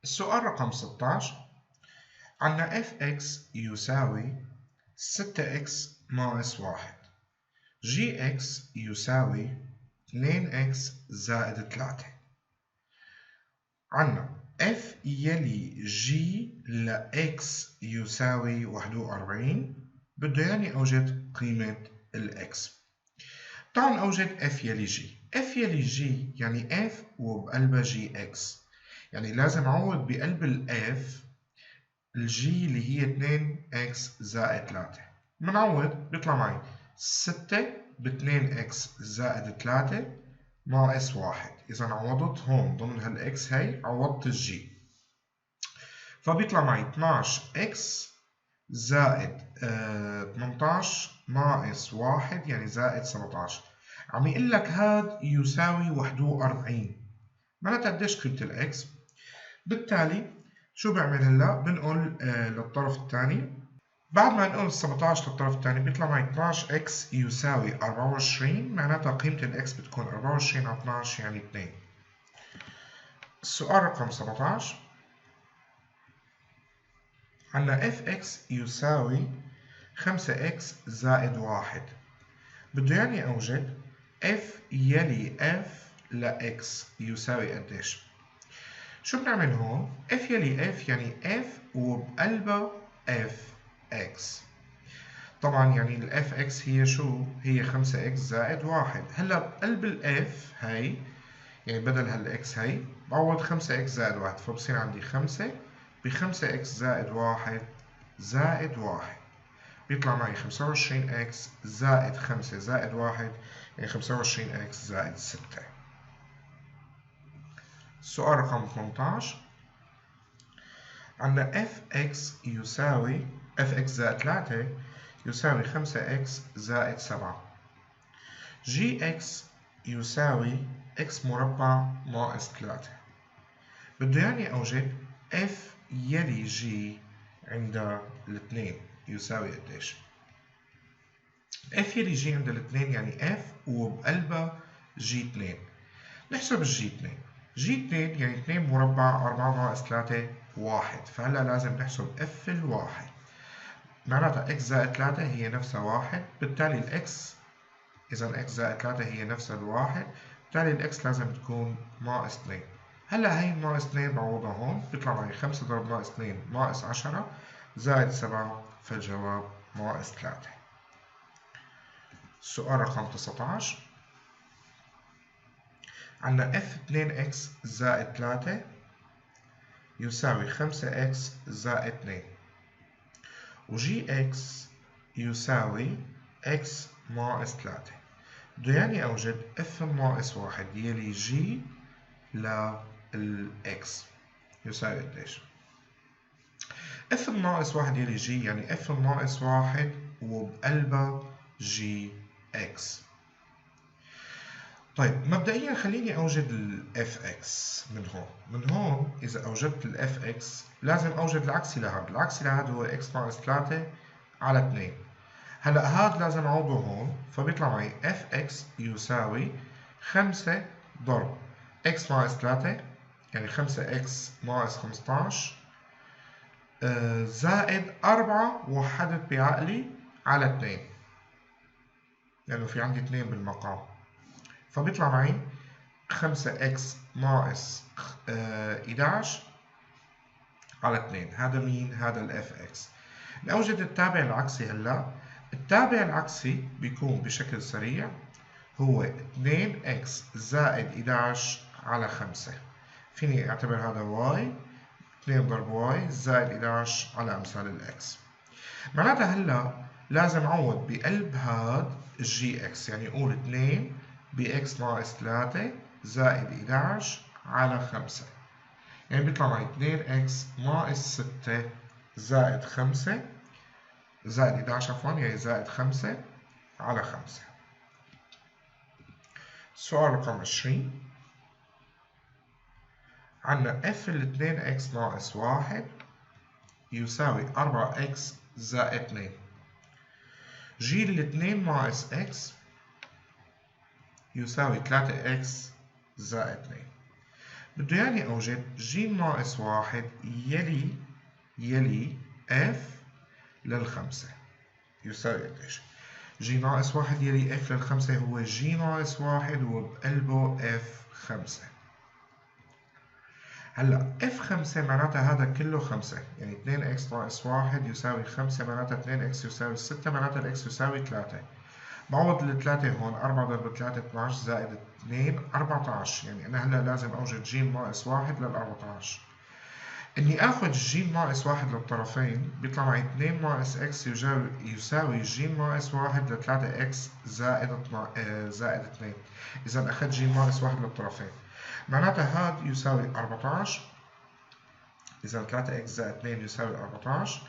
السؤال رقم 16 عنا fx يساوي 6x ناقص 1 gx يساوي 2x زائد 3. عنا f يلي g ل x يساوي 41 بده يعني أوجد قيمة ال x. تعال أوجد f يلي g. f يلي g يعني f وبقلبها gx، يعني لازم أعوض بقلب الf الجي اللي هي 2x زائد 3. بنعوض بيطلع معي 6 ب 2x زائد 3 ناقص 1. إذا عوضت هون ضمن هالإكس هي عوضت الجي، فبيطلع معي 12x زائد 18 ناقص 1 يعني زائد 17. عم يقول لك هاد يساوي 41. معناتها قديش قيمة الإكس؟ بالتالي شو بعمل هلا؟ بنقول للطرف الثاني، بعد ما نقول 17 للطرف الثاني بيطلع معي 12x يساوي 24، معناتها قيمة الاكس بتكون 24 على 12 يعني 2. السؤال رقم 17 عندنا fx يساوي 5x زائد 1. بده يعني أوجد f يلي f ل x يساوي قديش؟ شو بنعمل هون؟ f يلي f يعني f وبقلبها fx. طبعا يعني ال fx هي شو؟ هي 5x زائد 1. هلا بقلب ال f هي يعني بدل هال x هي بعوض 5x زائد 1، فبصير عندي 5 ب 5x زائد 1 زائد 1 بيطلع معي 25x زائد 5 زائد 1 يعني 25x زائد 6. السؤال رقم 18 عندنا fx يساوي fx زائد 3 يساوي 5x زائد 7. gx يساوي x مربع ناقص 3. بده يعني أوجد f يلي g عند الاثنين يساوي قديش؟ f يلي g عند الاثنين يعني f وبقلبها g2. نحسب الg2. g2 يعني 2 مربع 4 ناقص 3 1، فهلا لازم نحسب f الواحد. معناتها x زائد 3 هي نفسها 1، بالتالي الإكس إذا x زائد 3 هي نفسها الواحد، بالتالي الإكس لازم تكون ناقص 2. هلا هي ناقص 2 بعوضها هون بيطلع معي 5 ضرب ناقص 2 ناقص 10 زائد 7، فالجواب ناقص 3. السؤال رقم 19 عندنا f 2x زائد 3 يساوي 5x زائد 2 وgx يساوي x ناقص 3. بده يعني أوجد f ناقص 1 يلي g للx يساوي قديش؟ f ناقص 1 يلي g يعني f ناقص 1 وبقلبها gx. طيب مبدئيا خليني أوجد ال fx من هون إذا أوجدت ال fx لازم أوجد العكسي لهذا. العكسي لهذا هو x ناقص 3 على 2. هلا هاد لازم أعوضه هون، فبيطلع معي fx يساوي 5 ضرب x ناقص 3 يعني 5x ناقص 15 زائد 4 وحدت بعقلي على 2 لأنه في عندي 2 بالمقام، فبيطلع معي 5x ناقص 11 على 2. هذا مين؟ هذا ال fx. نوجد التابع العكسي هلا. التابع العكسي بيكون بشكل سريع هو 2x زائد 11 على 5. فيني اعتبر هذا y، 2 ضرب y زائد 11 على أمثال الإكس. معناتها هلا لازم أعوض بقلب هاد الجي إكس، يعني أقول 2 بإكس ناقص 3 زائد 11 على 5، يعني بيطلع معي 2x ناقص 6 زائد 5 زائد 11 عفوا يعني زائد 5 على 5. السؤال رقم 20 عندنا f ال 2x ناقص 1 يساوي 4x زائد 2. g ال 2 ناقص x يساوي 3x زائد 2. بده يعني أوجد ج ناقص واحد يلي اف للخمسة يساوي قديش؟ ج ناقص واحد يلي اف للخمسة هو ج ناقص واحد وبقلبه اف خمسة. هلا اف 5 معناتها هذا كله 5 يعني 2 اكس ناقص 1 يساوي 5 معناتها 2 اكس يساوي 6 معناتها الاكس يساوي 3. بعوض الثلاثة هون 4 ضرب 3 12 زائد 2 14 يعني أنا هلا لازم أوجد ج ناقص 1 لل 14. إني آخذ ج ناقص 1 للطرفين بيطلع معي 2 ناقص اكس يساوي ج ناقص 1 ل 3 اكس زائد 2. إذا أخذت ج ناقص 1 للطرفين معناتها هذا يساوي 14. إذا 3 x زائد 2 يساوي 14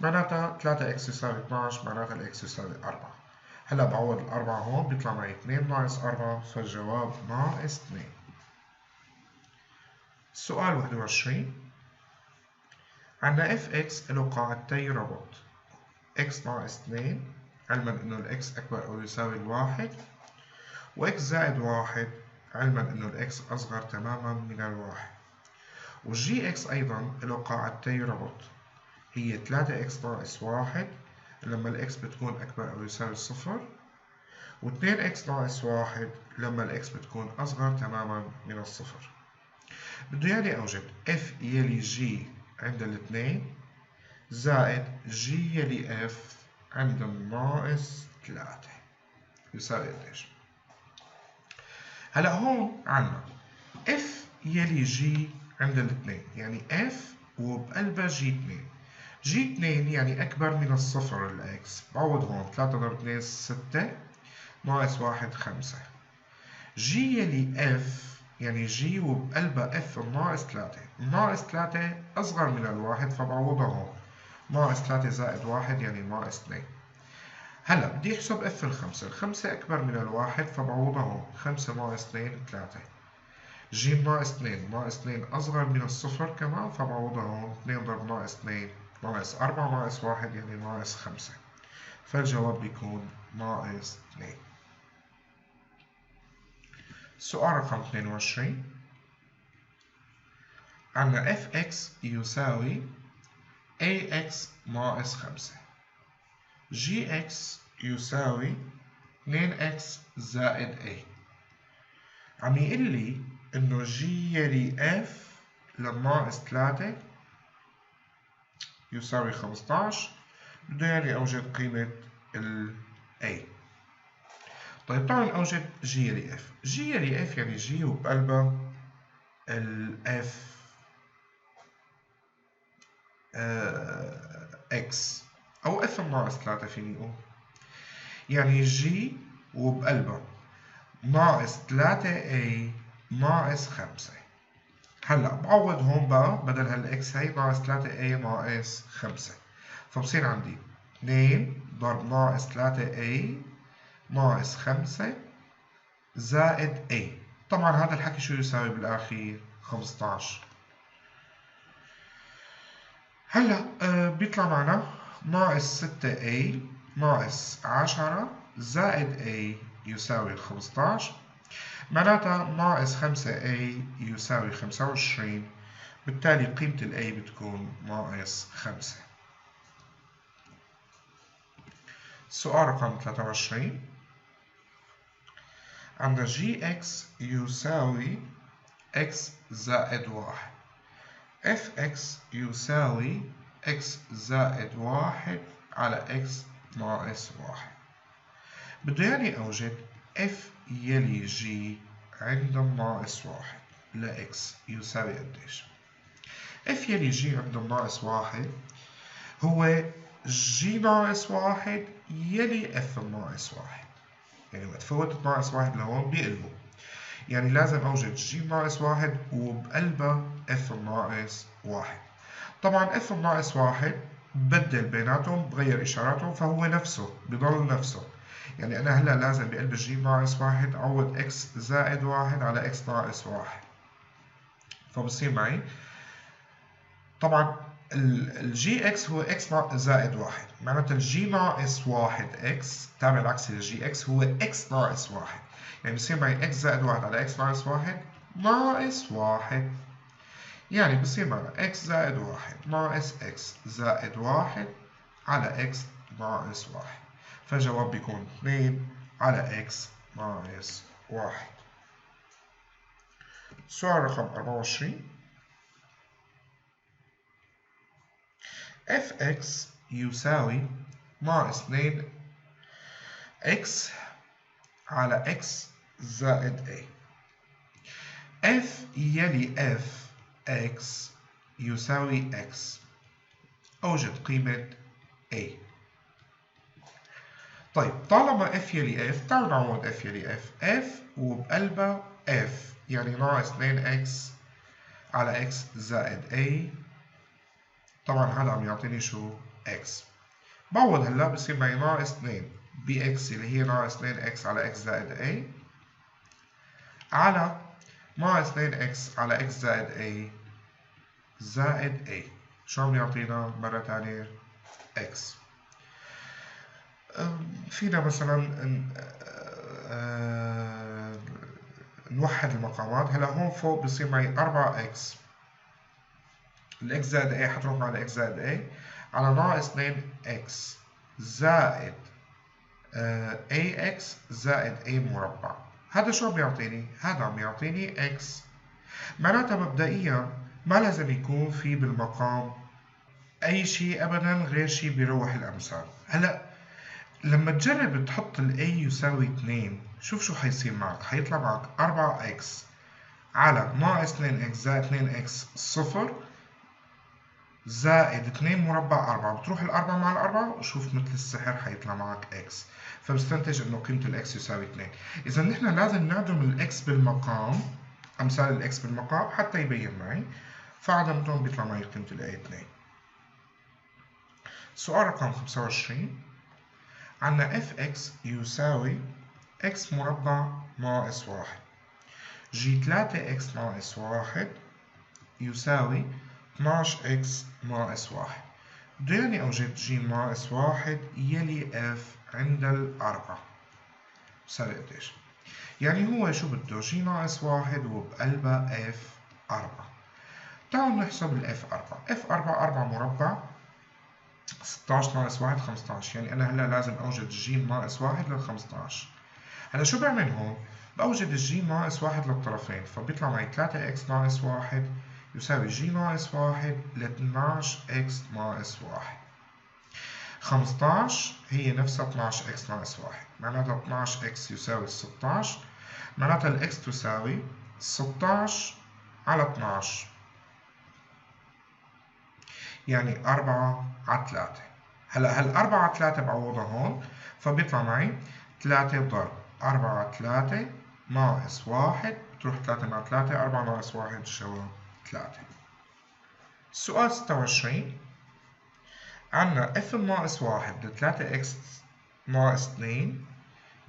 معناتها 3 x يساوي 12 معناتها الإكس يساوي 4. هلا بعوض الأربعة هون بيطلع معي 2 ناقص 4 فالجواب ناقص 2. السؤال 21 عندنا fx له قاعدتي ربط x ناقص 2 علما إنه الإكس أكبر أو يساوي الواحد وx زائد 1 علما إنه الإكس أصغر تماما من الواحد. والجي اكس أيضا له قاعدتي ربط هي 3 اكس ناقص 1 لما الاكس بتكون أكبر أو يساوي صفر و2 اكس ناقص 1 لما الاكس بتكون أصغر تماما من الصفر. بده يعني أوجد اف يلي جي عند الاثنين زائد جي يلي اف عند الناقص 3 يساوي قديش؟ هلا هون عنا اف يلي جي عند الاثنين يعني اف وبقلبها جي 2. جي 2 يعني أكبر من الصفر الإكس. بعوض هون 3 ضرب 2 6 ناقص 1 5. جي يلي اف يعني جي وبقلبها اف ناقص 3. ناقص 3 أصغر من الواحد فبعوضها هون ناقص 3 زائد 1 يعني ناقص 2. هلا بدي أحسب اف الخمسة. الخمسة أكبر من الواحد فبعوضها هون 5 ناقص 2 3. ج ناقص 2 ناقص 2 أصغر من الصفر كمان فبعوضها هون 2 ضرب ناقص 2 ناقص 4 ناقص 1 يعني ناقص 5 فالجواب بيكون ناقص 2. السؤال رقم 22 عندنا fx يساوي ax ناقص 5 gx يساوي 2x زائد a. عم يقول لي إنه g يلي f للناقص 3 يساوي 15. بده يعني أوجد قيمة ال A. طيب تعالوا أوجد G يلي F. G يلي F يعني G وبقلبها ال F X أو F ناقص 3 فيني أقول يعني G وبقلبها ناقص 3A ناقص 5. هلا بعوض هون بقى بدل هالإكس هي ناقص 3A ناقص 5 فبصير عندي 2 ضرب ناقص 3A ناقص 5 زائد A. طبعا هذا الحكي شو يساوي بالأخير؟ 15. هلا بيطلع معنا ناقص 6A ناقص 10 زائد A يساوي 15 معناتها ناقص 5A يساوي 25 بالتالي قيمة ال A بتكون ناقص 5. السؤال رقم 23 عندنا gx يساوي x زائد 1 fx يساوي x زائد 1 على x ناقص 1. بده يعني أوجد f يلي g عند الناقص 1 ل x يساوي قديش؟ f يلي g عند الناقص 1 هو g ناقص 1 يلي f ناقص 1 يعني وقت فوت ناقص 1 لهون بيقلبوا يعني لازم أوجد g ناقص 1 وبقلبها f ناقص 1. طبعا f ناقص 1 بدل بيناتهم بغير إشاراتهم فهو نفسه بضل نفسه يعني أنا هلا لازم بقلب g ناقص 1 أعوض x زائد 1 على x ناقص 1 فبصير معي طبعا الجي اكس هو اكس زائد 1 معناتها الجي ناقص 1 اكس تابع العكسي للجي اكس هو اكس ناقص 1 يعني بصير معي اكس زائد 1 على اكس ناقص 1 ناقص 1. يعني بصير معنا x زائد 1 ناقص x زائد 1 على x ناقص 1. فالجواب بيكون 2 على x ناقص 1. سؤال رقم 24. fx يساوي ناقص 2 x على x زائد a. f يلي f x يساوي x. أوجد قيمة a. طيب طالما f يلي f تعالوا نعوض f يلي f. f وبقلبها f يعني ناقص 2x على x زائد a. طبعا هذا عم يعطيني شو؟ x. بعوض هلا بصير معي ناقص 2 bx اللي هي ناقص 2x على x زائد a على ناقص 2x على x زائد a زائد a. شو عم يعطينا مرة تانية؟ x. فينا مثلا نوحد المقامات. هلا هون فوق بصير معي 4x الاكس زائد a حتروح مع الاكس زائد a على ناقص 2x زائد ax زائد a مربع. هذا شو عم يعطيني؟ هذا عم يعطيني x. معناتها مبدئيا ما لازم يكون في بالمقام أي شيء أبدا غير شيء بيروح الأمثال. هلا لما تجرب تحط ال a يساوي 2 شوف شو حيصير معك. حيطلع معك 4x على ناقص 2x زائد 2x صفر زائد 2 مربع 4. بتروح الأربعة مع الأربعة وشوف مثل السحر حيطلع معك x. فبستنتج إنه قيمة الإكس يساوي 2. إذا نحن لازم نعدم الإكس بالمقام، أمثال الإكس بالمقام حتى يبين معي. فعدمتهم بيطلع معي قيمة الإي 2. سؤال رقم 25. عندنا fx يساوي x مربع ناقص 1 جي 3x ناقص 1 يساوي 12x ناقص 1. بده يعني أوجد ج ناقص 1 يلي f عند الأربعة بيساوي قديش؟ يعني هو شو بده؟ ج ناقص 1 وبقلبها f 4. تعالوا نحسب ال f 4. f 4 4 مربع 16 ناقص 1 15. يعني أنا هلا لازم أوجد ج ناقص 1 لل 15. هلا شو بعمل هون؟ بأوجد الج ناقص 1 للطرفين. فبيطلع معي 3x ناقص 1 يساوي ج ناقص 1 ل 12x ناقص 1. 15 هي نفسها 12x ناقص 1. معناتها 12x يساوي 16. معناتها الx تساوي 16 على 12 يعني 4 على 3. هلا هال 4 على 3 بعوضها هون. فبيطلع معي 3 ضرب 4 على 3 ناقص 1 بتروح 3 مع 3 4 ناقص 1 تساوي 3. السؤال 26. عندنا f ناقص 1 ل 3x ناقص 2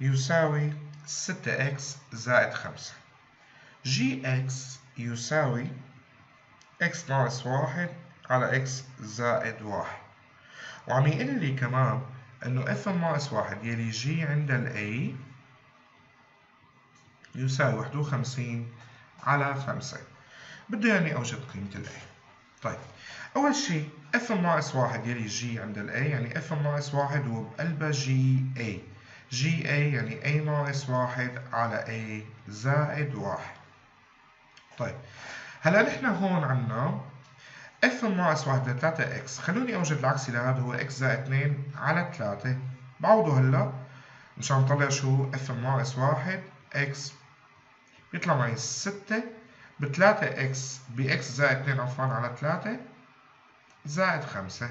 يساوي 6x زائد 5. gx يساوي x ناقص 1 على x زائد 1. وعم يقول لي كمان انه f ناقص 1 يلي جي عند ال a يساوي 51 على 5. بده يعني اوجد قيمة ال a. طيب أول شيء f ناقص 1 يلي جي عند ال a يعني f ناقص 1 وبقلبها جي a. جي a يعني a ناقص 1 على a زائد 1. طيب هلا نحن هون عنا f ناقص 1 ل 3x. خلوني أوجد العكسي لهذا هو x زائد 2 على 3. بعوضه هلا مشان نطلع شو f ناقص 1 x. بيطلع معي 6 ب 3x ب x زائد 2 عفوا على 3 زائد 5.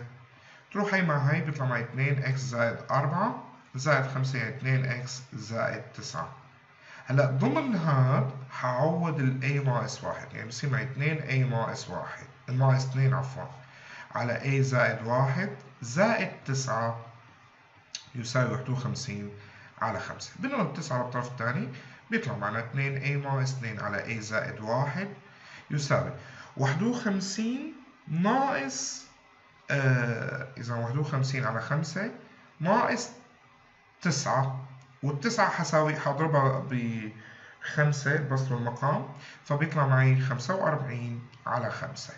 تروح هي مع هي بيطلع معي 2x زائد 4 زائد 5 يعني 2x زائد 9. هلا ضمن هاد حعوض ال a ناقص 1 يعني بصير معي 2a ناقص 1 ناقص 2 عفوا على a زائد 1 زائد 9 يساوي 51 على 5. بنقول 9 للطرف الثاني بيطلع معنا 2a ناقص 2 على a زائد 1 يساوي 51 ناقص إذا 51 على 5 ناقص 9. والتسعة حضربها 5 البسط والمقام، فبيطلع معي 45 على 5.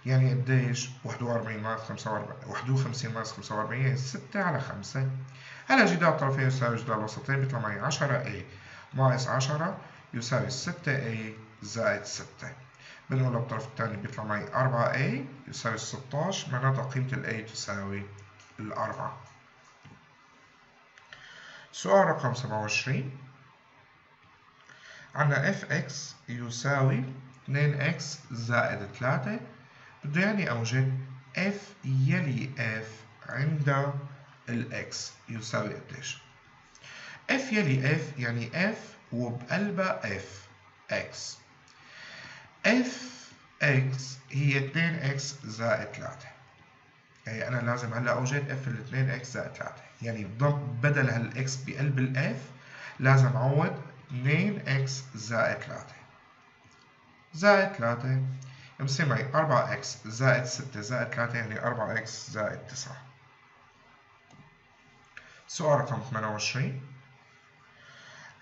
يعني قديش؟ 41 ناقص 45، 51 ناقص 45 يعني 6 على 5. هلا جدال الطرفين يساوي جدال الوسطين، بيطلع معي 10A ناقص 10 يساوي 6A زائد 6. بنقول للطرف الثاني بيطلع معي 4A يساوي 16، معناتها قيمة ال A تساوي الأربعة. سؤال رقم 27، عندنا fx يساوي 2x زائد 3. بده يعني أوجد f يلي f عند ال x يساوي قديش؟ f يلي f يعني f وبقلبها f x. fx هي 2x زائد 3. يعني أنا لازم هلا أوجد f ال 2x زائد 3، يعني بدل هالx بقلب ال f لازم أعوض 2x زائد 3 زائد 3 بصير معي 4x زائد 6 زائد 3 يعني 4x زائد 9. سؤال رقم 28،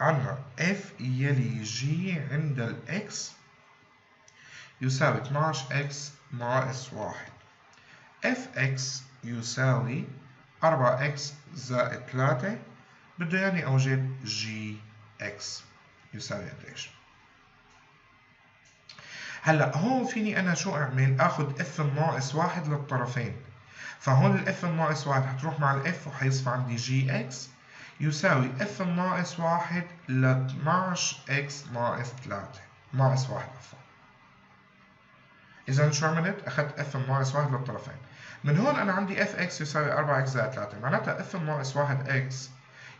عندنا f يلي g عند ال x يساوي 12x ناقص 1. fx يساوي 4x زائد 3. بده يعني أوجد gx يساوي قديش؟ هلا هون فيني أنا شو أعمل؟ آخد f ناقص 1 للطرفين، فهون ال f ناقص 1 حتروح مع ال f وحيصفى عندي gx يساوي f ناقص 1 ل 12x ناقص 3 ناقص 1 عفوا. إذا شو عملت؟ أخذت f ناقص 1 للطرفين. من هون أنا عندي fx يساوي 4x زائد 3، معناتها f ناقص 1x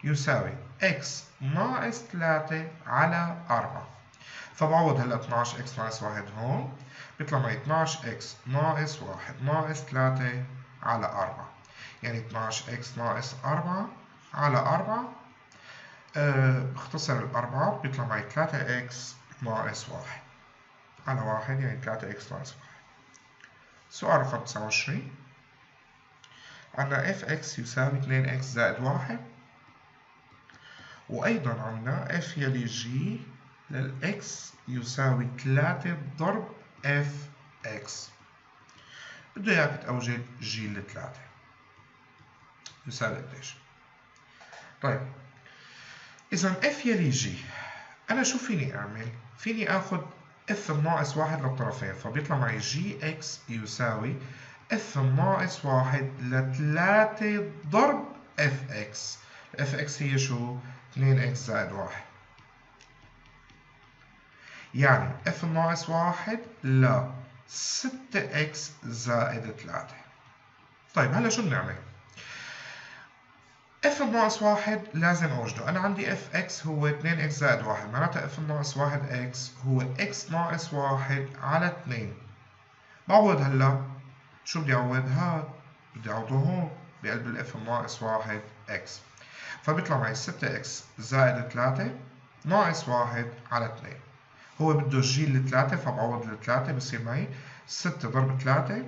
يساوي x ناقص 3 على 4. فبعوض هلا 12x ناقص 1 هون، بيطلع معي 12x ناقص 1 ناقص 3 على 4، يعني 12x ناقص 4 على 4. بختصر الأربعة بيطلع معي 3x ناقص 1 على 1 يعني 3x ناقص 1. سؤال رقم 29، عندنا fx يساوي 2x زائد 1، وأيضا عندنا f يلي g للx يساوي 3 ضرب fx. بده إياك توجد g ل3 يساوي قديش؟ طيب إذا f يلي g أنا شو فيني أعمل؟ فيني آخد f ناقص 1 للطرفين، فبيطلع معي gx يساوي f ناقص 1 ل 3 ضرب fx. fx هي شو؟ 2x زائد 1، يعني f ناقص 1 ل 6x زائد 3. طيب هلا شو بنعمل؟ f ناقص 1 لازم أوجده، أنا عندي fx هو 2x زائد 1، معناتها f ناقص 1x هو x ناقص 1 على 2. بعوض هلا شو بدي أعوض؟ هاد بدي أعوضه هون بقلب ال f ناقص 1x، فبيطلع معي 6x زائد 3 ناقص 1 على 2. هو بده g ل3 فبعوض ل3 بصير معي 6 ضرب 3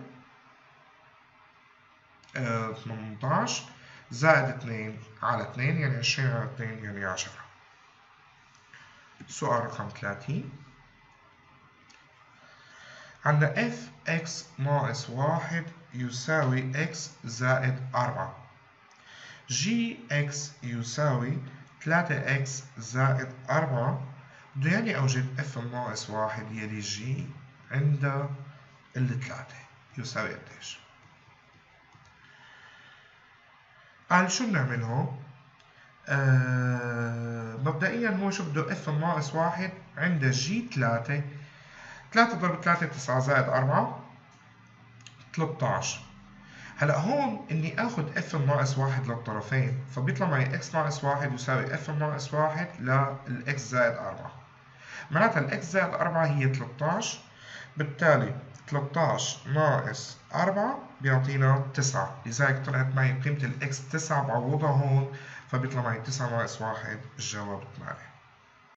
18 زائد 2 على 2 يعني 20 على 2 يعني 10. سؤال رقم 30، عندنا fx ناقص 1 يساوي x زائد 4. gx يساوي 3x زائد 4. بده يعني أوجد f ناقص 1 يلي g عند ال3 يساوي قديش؟ قال شو بنعمل هون؟ مبدئيا هو شو بده f ناقص 1 عند g 3. 3 ضرب 3 9 زائد 4 13. هلا هون اني اخذ f ناقص 1 للطرفين، فبيطلع معي x ناقص 1 يساوي f ناقص 1 للx زائد 4. معناتها الx زائد 4 هي 13، بالتالي 13 ناقص 4 بيعطينا 9، لذلك طلعت معي قيمة الx 9. بعوضها هون فبيطلع معي 9 ناقص 1 الجواب 8.